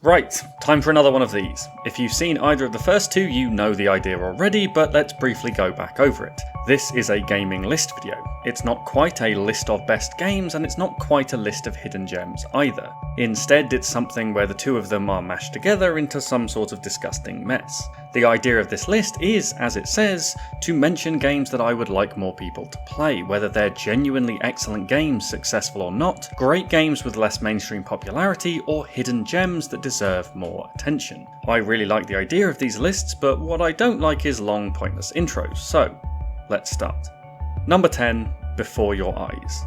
Right, time for another one of these. If you've seen either of the first two, you know the idea already, but let's briefly go back over it. This is a gaming list video. It's not quite a list of best games, and it's not quite a list of hidden gems either. Instead, it's something where the two of them are mashed together into some sort of disgusting mess. The idea of this list is, as it says, to mention games that I would like more people to play, whether they're genuinely excellent games, successful or not, great games with less mainstream popularity, or hidden gems that deserve more attention. I really like the idea of these lists, but what I don't like is long, pointless intros, so let's start. Number 10, Before Your Eyes.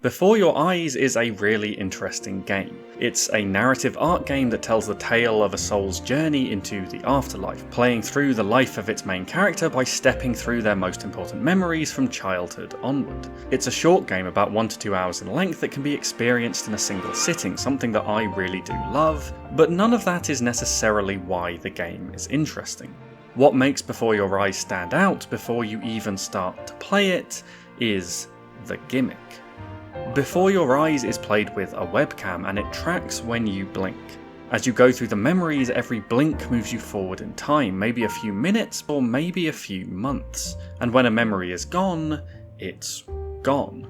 Before Your Eyes is a really interesting game. It's a narrative art game that tells the tale of a soul's journey into the afterlife, playing through the life of its main character by stepping through their most important memories from childhood onward. It's a short game about 1 to 2 hours in length that can be experienced in a single sitting, something that I really do love, but none of that is necessarily why the game is interesting. What makes Before Your Eyes stand out before you even start to play it is the gimmick. Before Your Eyes is played with a webcam and it tracks when you blink. As you go through the memories, every blink moves you forward in time, maybe a few minutes or maybe a few months. And when a memory is gone, it's gone.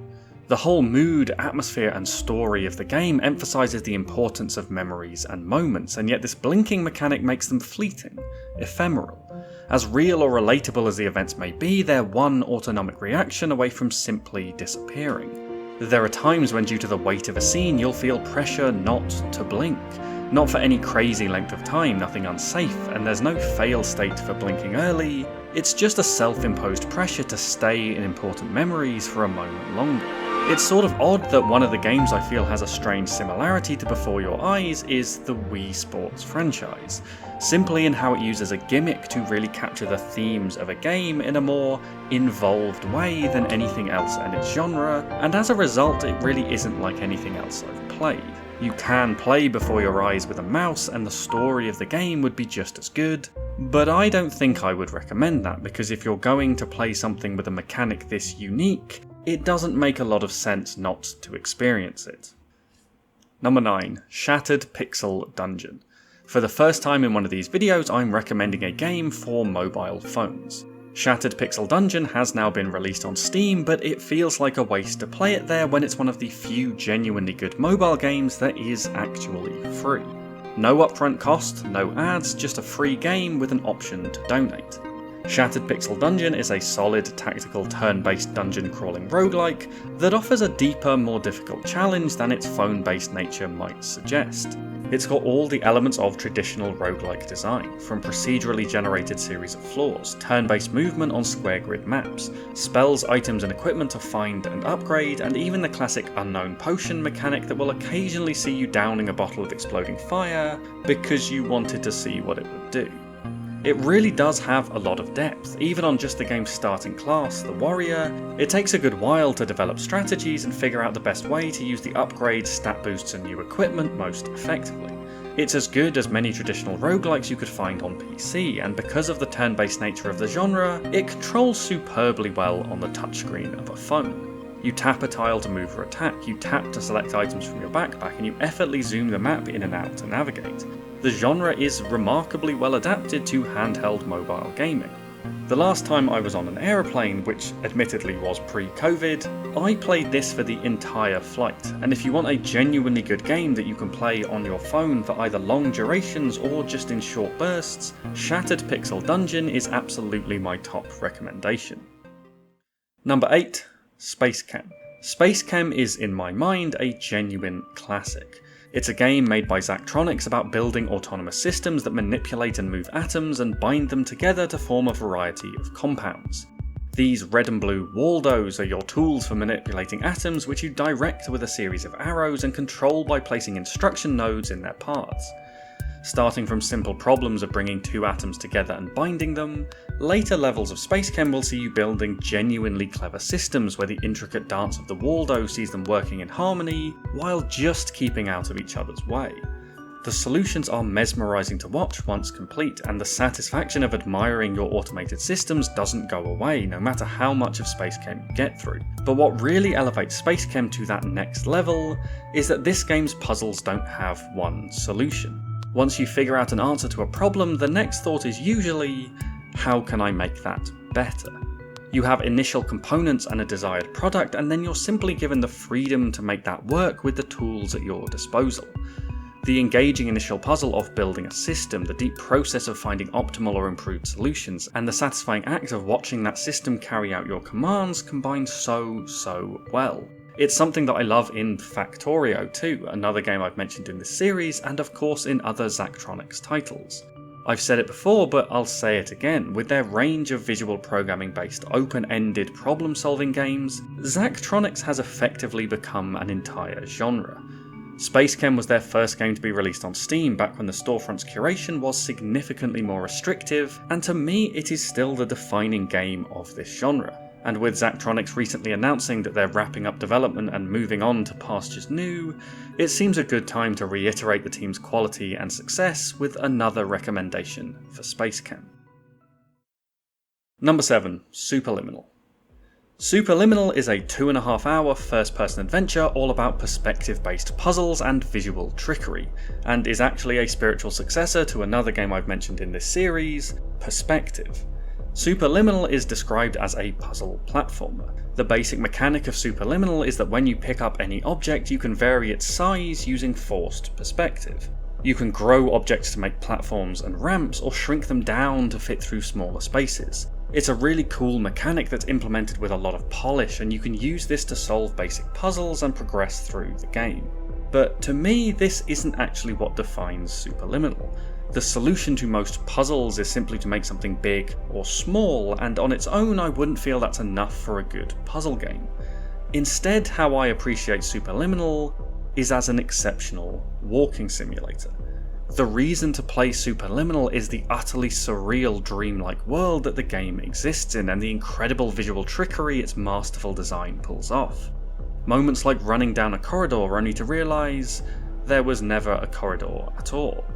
The whole mood, atmosphere and story of the game emphasises the importance of memories and moments, and yet this blinking mechanic makes them fleeting, ephemeral. As real or relatable as the events may be, they're one autonomic reaction away from simply disappearing. There are times when, due to the weight of a scene, you'll feel pressure not to blink. Not for any crazy length of time, nothing unsafe, and there's no fail state for blinking early. It's just a self-imposed pressure to stay in important memories for a moment longer. It's sort of odd that one of the games I feel has a strange similarity to Before Your Eyes is the Wii Sports franchise, simply in how it uses a gimmick to really capture the themes of a game in a more involved way than anything else in its genre, and as a result it really isn't like anything else I've played. You can play Before Your Eyes with a mouse and the story of the game would be just as good, but I don't think I would recommend that, because if you're going to play something with a mechanic this unique, it doesn't make a lot of sense not to experience it. Number 9, Shattered Pixel Dungeon. For the first time in one of these videos, I'm recommending a game for mobile phones. Shattered Pixel Dungeon has now been released on Steam, but it feels like a waste to play it there when it's one of the few genuinely good mobile games that is actually free. No upfront cost, no ads, just a free game with an option to donate. Shattered Pixel Dungeon is a solid tactical turn-based dungeon crawling roguelike that offers a deeper, more difficult challenge than its phone-based nature might suggest. It's got all the elements of traditional roguelike design, from procedurally generated series of floors, turn-based movement on square grid maps, spells, items and equipment to find and upgrade, and even the classic unknown potion mechanic that will occasionally see you downing a bottle of exploding fire because you wanted to see what it would do. It really does have a lot of depth, even on just the game's starting class, the warrior. It takes a good while to develop strategies and figure out the best way to use the upgrades, stat boosts and new equipment most effectively. It's as good as many traditional roguelikes you could find on PC, and because of the turn-based nature of the genre, it controls superbly well on the touchscreen of a phone. You tap a tile to move or attack, you tap to select items from your backpack, and you effortlessly zoom the map in and out to navigate. The genre is remarkably well adapted to handheld mobile gaming. The last time I was on an aeroplane, which admittedly was pre-COVID, I played this for the entire flight, and if you want a genuinely good game that you can play on your phone for either long durations or just in short bursts, Shattered Pixel Dungeon is absolutely my top recommendation. Number 8, SpaceChem. SpaceChem is, in my mind, a genuine classic. It's a game made by Zachtronics about building autonomous systems that manipulate and move atoms and bind them together to form a variety of compounds. These red and blue Waldos are your tools for manipulating atoms, which you direct with a series of arrows and control by placing instruction nodes in their paths. Starting from simple problems of bringing two atoms together and binding them, later levels of SpaceChem will see you building genuinely clever systems where the intricate dance of the Waldo sees them working in harmony while just keeping out of each other's way. The solutions are mesmerising to watch once complete, and the satisfaction of admiring your automated systems doesn't go away no matter how much of SpaceChem you get through. But what really elevates SpaceChem to that next level is that this game's puzzles don't have one solution. Once you figure out an answer to a problem, the next thought is usually, how can I make that better? You have initial components and a desired product, and then you're simply given the freedom to make that work with the tools at your disposal. The engaging initial puzzle of building a system, the deep process of finding optimal or improved solutions, and the satisfying act of watching that system carry out your commands combine so well. It's something that I love in Factorio too, another game I've mentioned in this series, and of course in other Zachtronics titles. I've said it before, but I'll say it again, with their range of visual programming based open-ended problem-solving games, Zachtronics has effectively become an entire genre. SpaceChem was their first game to be released on Steam back when the storefront's curation was significantly more restrictive, and to me it is still the defining game of this genre. And with Zachtronics recently announcing that they're wrapping up development and moving on to pastures new, it seems a good time to reiterate the team's quality and success with another recommendation for SpaceChem. Number 7. Superliminal. Superliminal is a 2.5 hour first-person adventure all about perspective-based puzzles and visual trickery, and is actually a spiritual successor to another game I've mentioned in this series, Perspective. Superliminal is described as a puzzle platformer. The basic mechanic of Superliminal is that when you pick up any object, you can vary its size using forced perspective. You can grow objects to make platforms and ramps, or shrink them down to fit through smaller spaces. It's a really cool mechanic that's implemented with a lot of polish, and you can use this to solve basic puzzles and progress through the game. But to me, this isn't actually what defines Superliminal. The solution to most puzzles is simply to make something big or small, and on its own I wouldn't feel that's enough for a good puzzle game. Instead, how I appreciate Superliminal is as an exceptional walking simulator. The reason to play Superliminal is the utterly surreal dreamlike world that the game exists in, and the incredible visual trickery its masterful design pulls off. Moments like running down a corridor only to realise there was never a corridor at all.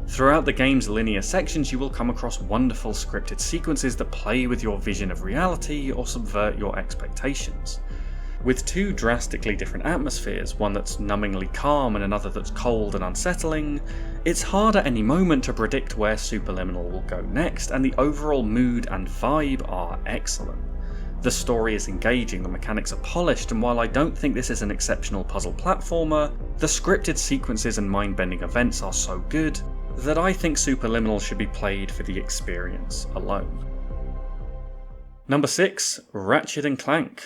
Throughout the game's linear sections you will come across wonderful scripted sequences that play with your vision of reality or subvert your expectations. With two drastically different atmospheres, one that's numbingly calm and another that's cold and unsettling, it's hard at any moment to predict where Superliminal will go next, and the overall mood and vibe are excellent. The story is engaging, the mechanics are polished, and while I don't think this is an exceptional puzzle platformer, the scripted sequences and mind-bending events are so good that I think Superliminal should be played for the experience alone. Number 6. Ratchet Clank.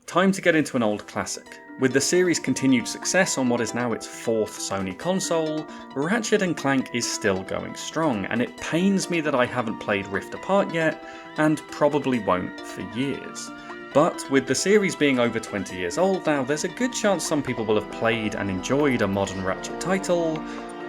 Time to get into an old classic. With the series' continued success on what is now its 4th Sony console, Ratchet Clank is still going strong, and it pains me that I haven't played Rift Apart yet, and probably won't for years. But with the series being over 20 years old now, there's a good chance some people will have played and enjoyed a modern Ratchet title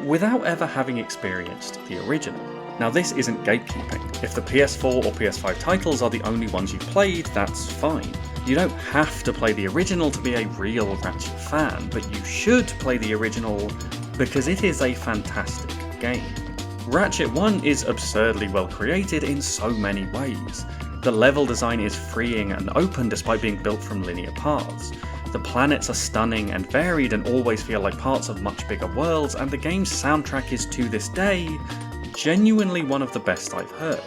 without ever having experienced the original. Now this isn't gatekeeping. If the PS4 or PS5 titles are the only ones you've played, that's fine. You don't have to play the original to be a real Ratchet fan, but you should play the original because it is a fantastic game. Ratchet 1 is absurdly well created in so many ways. The level design is freeing and open despite being built from linear paths. The planets are stunning and varied and always feel like parts of much bigger worlds, and the game's soundtrack is to this day genuinely one of the best I've heard.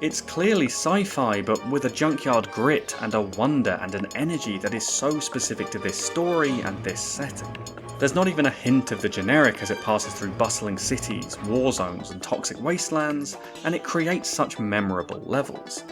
It's clearly sci-fi, but with a junkyard grit and a wonder and an energy that is so specific to this story and this setting. There's not even a hint of the generic as it passes through bustling cities, war zones and toxic wastelands, and it creates such memorable levels.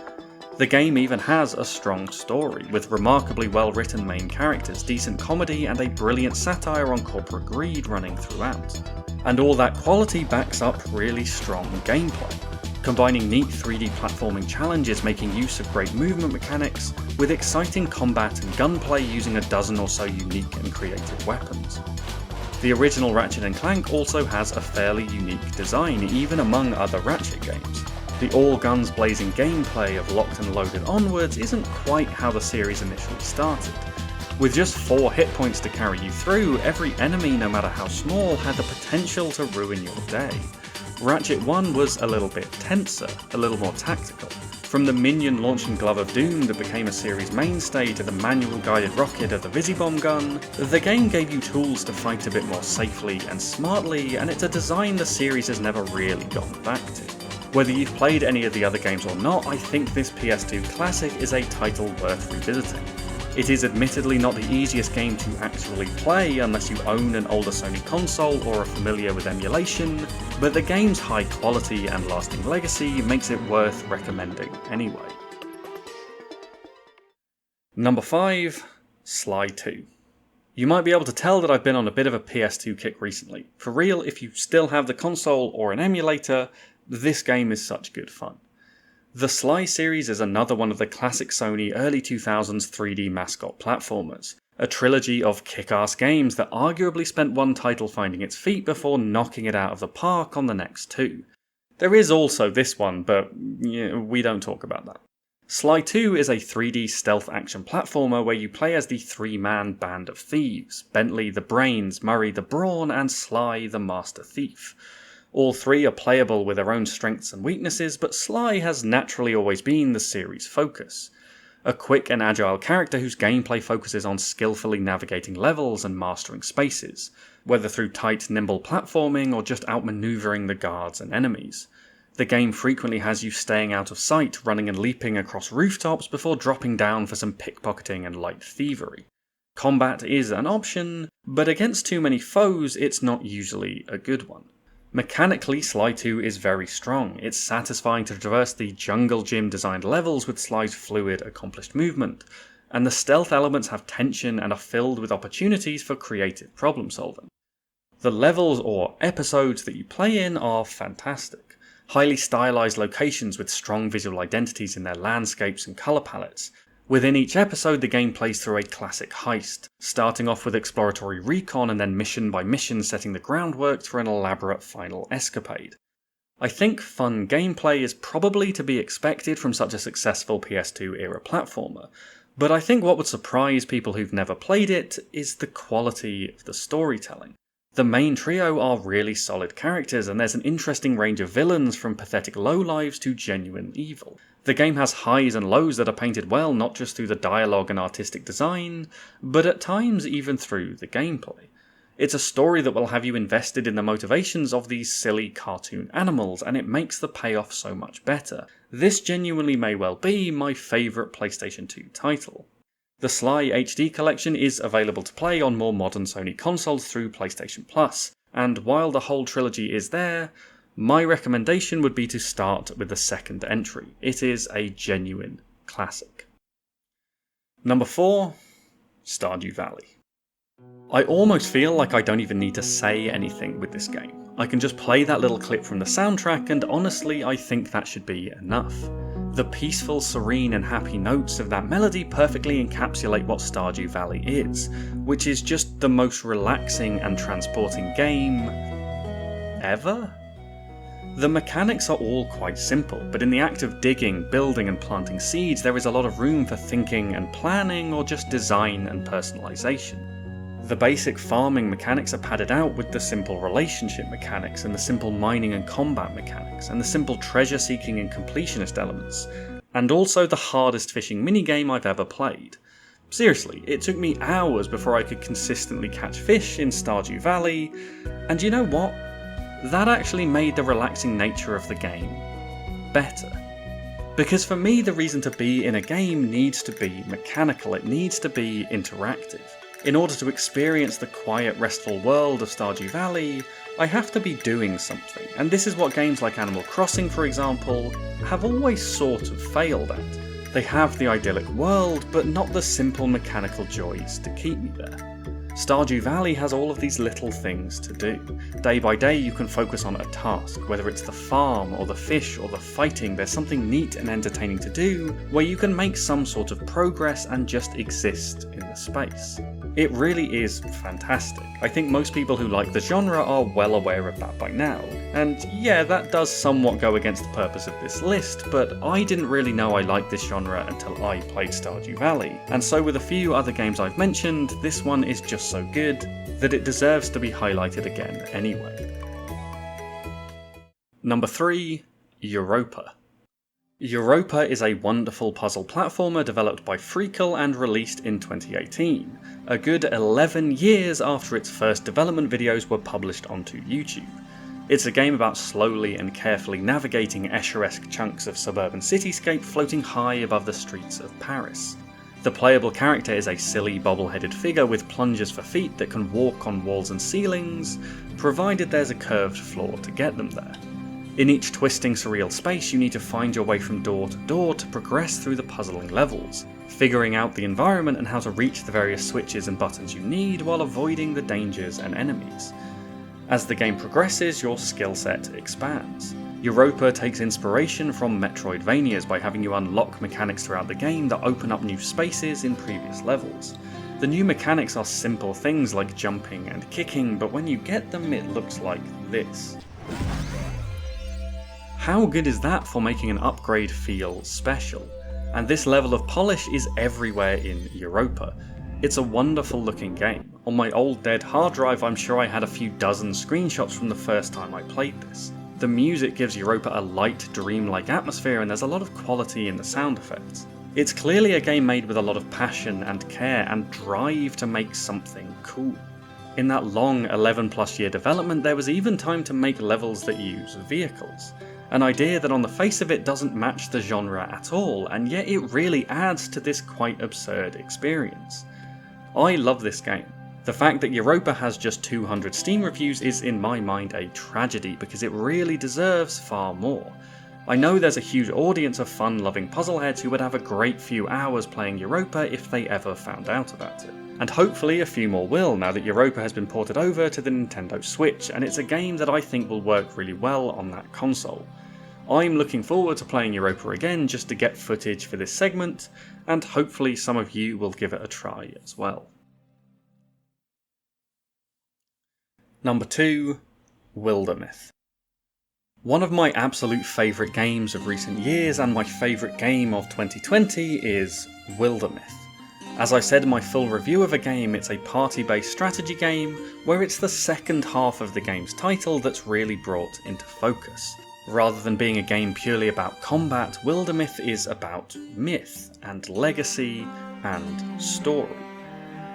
The game even has a strong story, with remarkably well-written main characters, decent comedy, and a brilliant satire on corporate greed running throughout. And all that quality backs up really strong gameplay, combining neat 3D platforming challenges making use of great movement mechanics, with exciting combat and gunplay using a dozen or so unique and creative weapons. The original Ratchet & Clank also has a fairly unique design, even among other Ratchet games. The all-guns blazing gameplay of locked and loaded onwards isn't quite how the series initially started. With just 4 hit points to carry you through, every enemy, no matter how small, had the potential to ruin your day. Ratchet 1 was a little bit tenser, a little more tactical. From the minion launching glove of doom that became a series mainstay to the manual guided rocket of the Visibomb gun, the game gave you tools to fight a bit more safely and smartly, and it's a design the series has never really gone back to. Whether you've played any of the other games or not, I think this PS2 classic is a title worth revisiting. It is admittedly not the easiest game to actually play unless you own an older Sony console or are familiar with emulation, but the game's high quality and lasting legacy makes it worth recommending anyway. Number 5, Sly 2. You might be able to tell that I've been on a bit of a PS2 kick recently. For real, if you still have the console or an emulator, this game is such good fun. The Sly series is another one of the classic Sony early 2000s 3D mascot platformers, a trilogy of kick-ass games that arguably spent one title finding its feet before knocking it out of the park on the next two. There is also this one, but we don't talk about that. Sly 2 is a 3D stealth action platformer where you play as the three-man band of thieves: Bentley the Brains, Murray the Brawn, and Sly the Master Thief. All three are playable with their own strengths and weaknesses, but Sly has naturally always been the series' focus. A quick and agile character whose gameplay focuses on skillfully navigating levels and mastering spaces, whether through tight, nimble platforming or just outmaneuvering the guards and enemies. The game frequently has you staying out of sight, running and leaping across rooftops before dropping down for some pickpocketing and light thievery. Combat is an option, but against too many foes it's not usually a good one. Mechanically, Sly 2 is very strong. It's satisfying to traverse the jungle gym designed levels with Sly's fluid, accomplished movement, and the stealth elements have tension and are filled with opportunities for creative problem solving. The levels or episodes that you play in are fantastic. Highly stylized locations with strong visual identities in their landscapes and colour palettes. Within each episode, the game plays through a classic heist, starting off with exploratory recon and then mission by mission setting the groundwork for an elaborate final escapade. I think fun gameplay is probably to be expected from such a successful PS2 era platformer, but I think what would surprise people who've never played it is the quality of the storytelling. The main trio are really solid characters, and there's an interesting range of villains from pathetic lowlives to genuine evil. The game has highs and lows that are painted well, not just through the dialogue and artistic design, but at times even through the gameplay. It's a story that will have you invested in the motivations of these silly cartoon animals, and it makes the payoff so much better. This genuinely may well be my favourite PlayStation 2 title. The Sly HD collection is available to play on more modern Sony consoles through PlayStation Plus, and while the whole trilogy is there, my recommendation would be to start with the second entry. It is a genuine classic. Number 4, Stardew Valley. I almost feel like I don't even need to say anything with this game. I can just play that little clip from the soundtrack, and honestly I think that should be enough. The peaceful, serene and happy notes of that melody perfectly encapsulate what Stardew Valley is, which is just the most relaxing and transporting game ever? The mechanics are all quite simple, but in the act of digging, building and planting seeds there is a lot of room for thinking and planning, or just design and personalisation. The basic farming mechanics are padded out with the simple relationship mechanics, and the simple mining and combat mechanics, and the simple treasure seeking and completionist elements, and also the hardest fishing minigame I've ever played. Seriously, it took me hours before I could consistently catch fish in Stardew Valley, and you know what? That actually made the relaxing nature of the game better. Because for me, the reason to be in a game needs to be mechanical, it needs to be interactive. In order to experience the quiet, restful world of Stardew Valley, I have to be doing something, and this is what games like Animal Crossing, for example, have always sort of failed at. They have the idyllic world, but not the simple mechanical joys to keep me there. Stardew Valley has all of these little things to do. Day by day you can focus on a task, whether it's the farm or the fish or the fighting, there's something neat and entertaining to do where you can make some sort of progress and just exist in the space. It really is fantastic. I think most people who like the genre are well aware of that by now. And yeah, that does somewhat go against the purpose of this list, but I didn't really know I liked this genre until I played Stardew Valley. And so with a few other games I've mentioned, this one is just so good that it deserves to be highlighted again anyway. Number 3. Europa. Europa is a wonderful puzzle platformer developed by Freakle and released in 2018, a good 11 years after its first development videos were published onto YouTube. It's a game about slowly and carefully navigating Escher-esque chunks of suburban cityscape floating high above the streets of Paris. The playable character is a silly bobble-headed figure with plungers for feet that can walk on walls and ceilings, provided there's a curved floor to get them there. In each twisting surreal space you need to find your way from door to door to progress through the puzzling levels, figuring out the environment and how to reach the various switches and buttons you need while avoiding the dangers and enemies. As the game progresses, your skill set expands. Europa takes inspiration from Metroidvanias by having you unlock mechanics throughout the game that open up new spaces in previous levels. The new mechanics are simple things like jumping and kicking, but when you get them it looks like this. How good is that for making an upgrade feel special? And this level of polish is everywhere in Europa. It's a wonderful looking game. On my old dead hard drive I'm sure I had a few dozen screenshots from the first time I played this. The music gives Europa a light, dreamlike atmosphere and there's a lot of quality in the sound effects. It's clearly a game made with a lot of passion and care and drive to make something cool. In that long 11+ year development there was even time to make levels that use vehicles. An idea that on the face of it doesn't match the genre at all, and yet it really adds to this quite absurd experience. I love this game. The fact that Europa has just 200 Steam reviews is in my mind a tragedy because it really deserves far more. I know there's a huge audience of fun-loving puzzleheads who would have a great few hours playing Europa if they ever found out about it. And hopefully a few more will now that Europa has been ported over to the Nintendo Switch, and it's a game that I think will work really well on that console. I'm looking forward to playing Europa again just to get footage for this segment, and hopefully some of you will give it a try as well. Number 2. Wildermyth. One of my absolute favourite games of recent years and my favourite game of 2020 is Wildermyth. As I said in my full review of a game, it's a party-based strategy game where it's the second half of the game's title that's really brought into focus. Rather than being a game purely about combat, Wildermyth is about myth and legacy and story.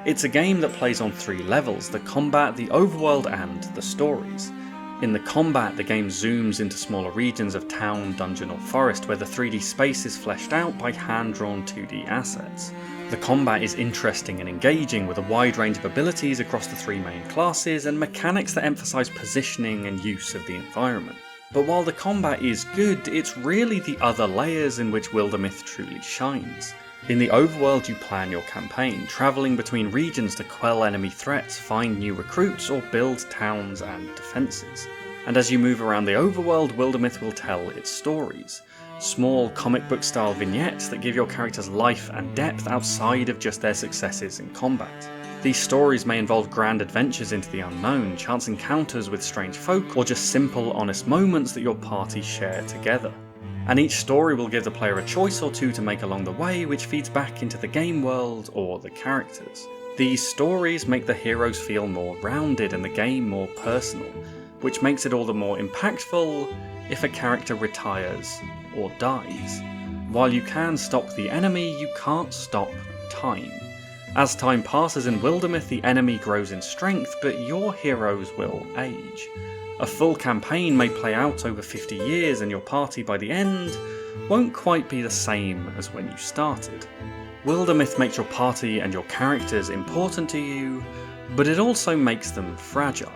It's a game that plays on 3 levels: the combat, the overworld and the stories. In the combat, the game zooms into smaller regions of town, dungeon or forest where the 3D space is fleshed out by hand-drawn 2D assets. The combat is interesting and engaging with a wide range of abilities across the 3 main classes and mechanics that emphasise positioning and use of the environment. But while the combat is good, it's really the other layers in which Wildermyth truly shines. In the overworld you plan your campaign, travelling between regions to quell enemy threats, find new recruits or build towns and defences. And as you move around the overworld, Wildermyth will tell its stories. Small comic book style vignettes that give your characters life and depth outside of just their successes in combat. These stories may involve grand adventures into the unknown, chance encounters with strange folk, or just simple, honest moments that your party share together. And each story will give the player a choice or two to make along the way, which feeds back into the game world or the characters. These stories make the heroes feel more rounded and the game more personal, which makes it all the more impactful if a character retires or dies. While you can stop the enemy, you can't stop time. As time passes in Wildermyth, the enemy grows in strength, but your heroes will age. A full campaign may play out over 50 years and your party by the end won't quite be the same as when you started. Wildermyth makes your party and your characters important to you, but it also makes them fragile.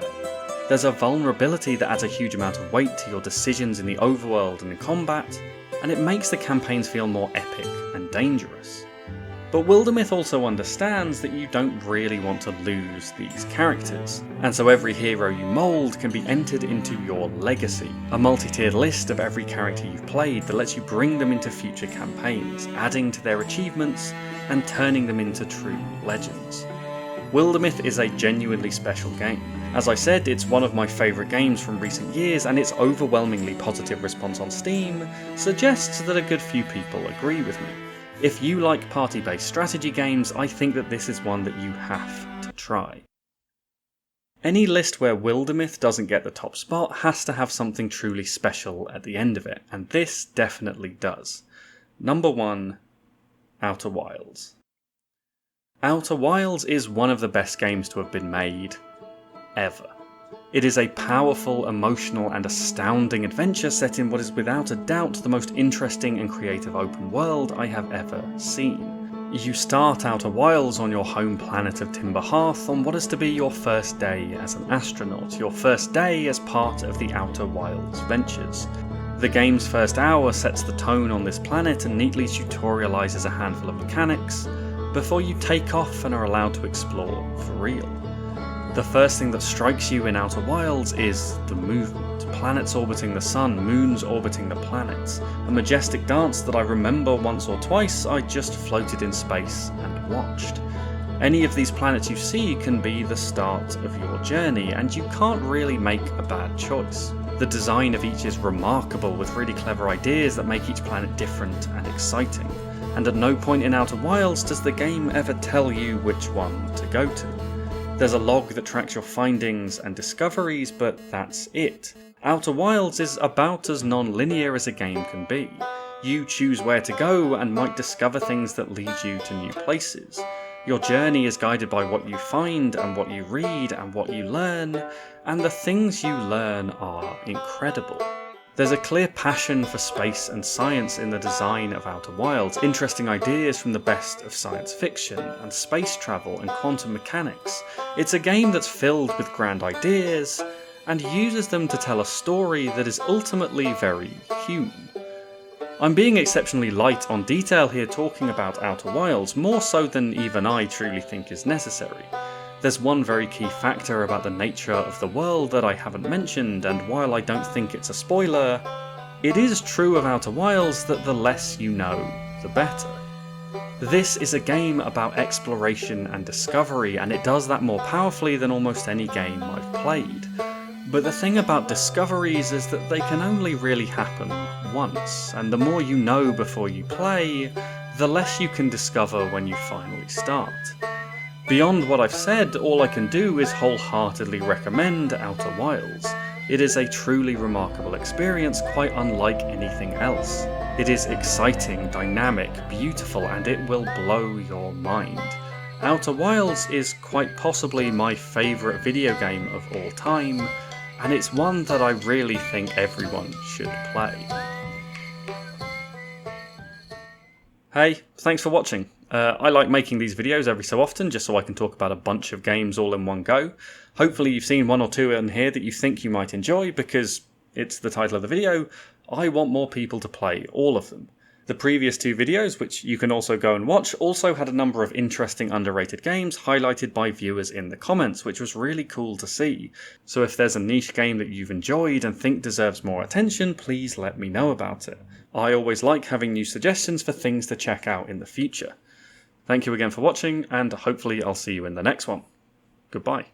There's a vulnerability that adds a huge amount of weight to your decisions in the overworld and in combat, and it makes the campaigns feel more epic and dangerous. But Wildermyth also understands that you don't really want to lose these characters, and so every hero you mould can be entered into your legacy, a multi-tiered list of every character you've played that lets you bring them into future campaigns, adding to their achievements and turning them into true legends. Wildermyth is a genuinely special game. As I said, it's one of my favourite games from recent years, and its overwhelmingly positive response on Steam suggests that a good few people agree with me. If you like party-based strategy games, I think that this is one that you have to try. Any list where wildermyth doesn't get the top spot has to have something truly special at the end of it, and this definitely does. Number 1, Outer Wilds. Outer Wilds is one of the best games to have been made, ever. It is a powerful, emotional, and astounding adventure set in what is without a doubt the most interesting and creative open world I have ever seen. You start Outer Wilds on your home planet of Timber Hearth on what is to be your first day as an astronaut, your first day as part of the Outer Wilds ventures. The game's first hour sets the tone on this planet and neatly tutorializes a handful of mechanics, before you take off and are allowed to explore for real. The first thing that strikes you in Outer Wilds is the movement. Planets orbiting the sun, moons orbiting the planets. A majestic dance that I remember once or twice I just floated in space and watched. Any of these planets you see can be the start of your journey, and you can't really make a bad choice. The design of each is remarkable, with really clever ideas that make each planet different and exciting. And at no point in Outer Wilds does the game ever tell you which one to go to. There's a log that tracks your findings and discoveries, but that's it. Outer Wilds is about as non-linear as a game can be. You choose where to go and might discover things that lead you to new places. Your journey is guided by what you find and what you read and what you learn, and the things you learn are incredible. There's a clear passion for space and science in the design of Outer Wilds, interesting ideas from the best of science fiction, and space travel and quantum mechanics. It's a game that's filled with grand ideas, and uses them to tell a story that is ultimately very human. I'm being exceptionally light on detail here talking about Outer Wilds, more so than even I truly think is necessary. There's one very key factor about the nature of the world that I haven't mentioned, and while I don't think it's a spoiler, it is true of Outer Wilds that the less you know, the better. This is a game about exploration and discovery, and it does that more powerfully than almost any game I've played. But the thing about discoveries is that they can only really happen once, and the more you know before you play, the less you can discover when you finally start. Beyond what I've said, all I can do is wholeheartedly recommend Outer Wilds. It is a truly remarkable experience, quite unlike anything else. It is exciting, dynamic, beautiful, and it will blow your mind. Outer Wilds is quite possibly my favourite video game of all time, and it's one that I really think everyone should play. Hey, thanks for watching. I like making these videos every so often just so I can talk about a bunch of games all in one go. Hopefully you've seen one or two in here that you think you might enjoy, because it's the title of the video. I want more people to play all of them. The previous two videos, which you can also go and watch, also had a number of interesting underrated games highlighted by viewers in the comments, which was really cool to see. So if there's a niche game that you've enjoyed and think deserves more attention, please let me know about it. I always like having new suggestions for things to check out in the future. Thank you again for watching, and hopefully I'll see you in the next one. Goodbye.